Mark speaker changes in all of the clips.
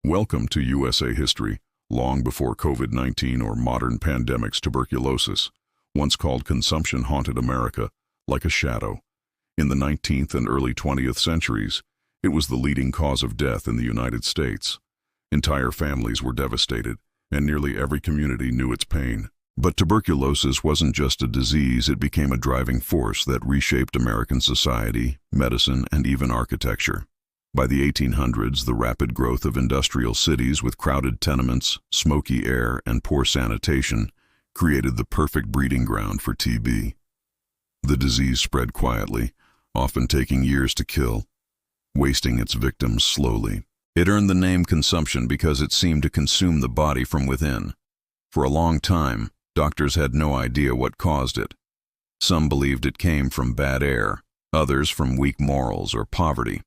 Speaker 1: Welcome to USA History. Long before COVID-19 or modern pandemics, tuberculosis, once called consumption, haunted America like a shadow. In the 19th and early 20th centuries, it was the leading cause of death in the United States. Entire families were devastated, and nearly every community knew its pain. But tuberculosis wasn't just a disease, it became a driving force that reshaped American society, medicine, and even architecture. By the 1800s, the rapid growth of industrial cities with crowded tenements, smoky air, and poor sanitation created the perfect breeding ground for TB. The disease spread quietly, often taking years to kill, wasting its victims slowly. It earned the name consumption because it seemed to consume the body from within. For a long time, doctors had no idea what caused it. Some believed it came from bad air, others from weak morals or poverty.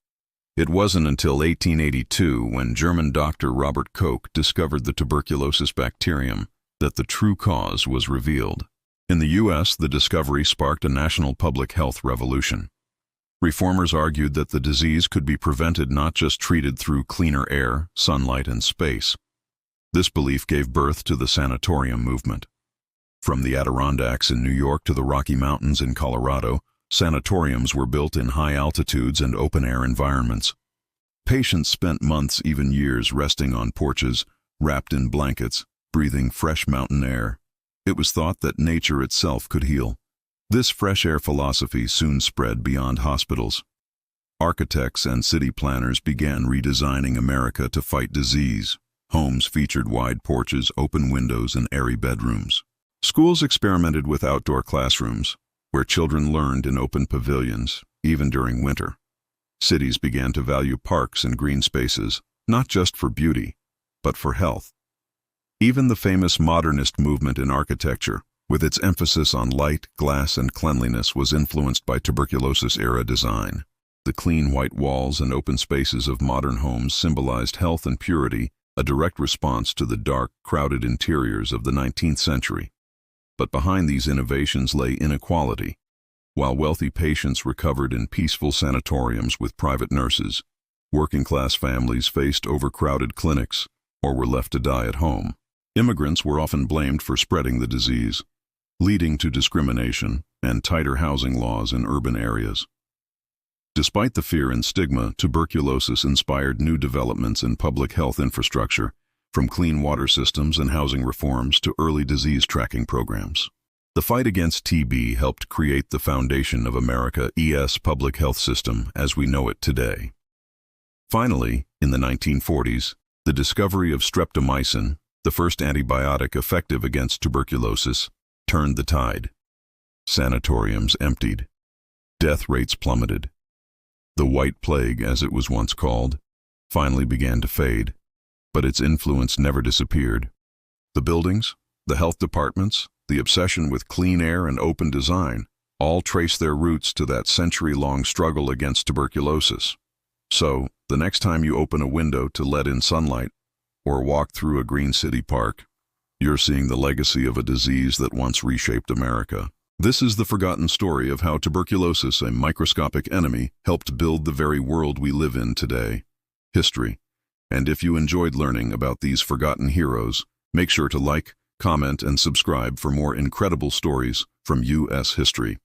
Speaker 1: It wasn't until 1882, when German doctor Robert Koch discovered the tuberculosis bacterium, that the true cause was revealed. In the U.S., the discovery sparked a national public health revolution. Reformers argued that the disease could be prevented, not just treated, through cleaner air, sunlight, and space. This belief gave birth to the sanatorium movement. From the Adirondacks in New York to the Rocky Mountains in Colorado, sanatoriums were built in high altitudes and open-air environments. Patients spent months, even years, resting on porches, wrapped in blankets, breathing fresh mountain air. It was thought that nature itself could heal. This fresh air philosophy soon spread beyond hospitals. Architects and city planners began redesigning America to fight disease. Homes featured wide porches, open windows, and airy bedrooms. Schools experimented with outdoor classrooms, where children learned in open pavilions, even during winter. Cities began to value parks and green spaces, not just for beauty, but for health. Even the famous modernist movement in architecture, with its emphasis on light, glass, and cleanliness, was influenced by tuberculosis-era design. The clean white walls and open spaces of modern homes symbolized health and purity, a direct response to the dark, crowded interiors of the 19th century. But behind these innovations lay inequality. While wealthy patients recovered in peaceful sanatoriums with private nurses, working-class families faced overcrowded clinics or were left to die at home. Immigrants were often blamed for spreading the disease, leading to discrimination and tighter housing laws in urban areas. Despite the fear and stigma, tuberculosis inspired new developments in public health infrastructure, from clean water systems and housing reforms to early disease tracking programs. The fight against TB helped create the foundation of America's public health system as we know it today. Finally, in the 1940s, the discovery of streptomycin, the first antibiotic effective against tuberculosis, turned the tide. Sanatoriums emptied. Death rates plummeted. The White Plague, as it was once called, finally began to fade, but its influence never disappeared. The buildings, the health departments, the obsession with clean air and open design, all trace their roots to that century-long struggle against tuberculosis. So, the next time you open a window to let in sunlight or walk through a green city park, you're seeing the legacy of a disease that once reshaped America. This is the forgotten story of how tuberculosis, a microscopic enemy, helped build the very world we live in today. History. And if you enjoyed learning about these forgotten heroes, make sure to like, comment, and subscribe for more incredible stories from U.S. history.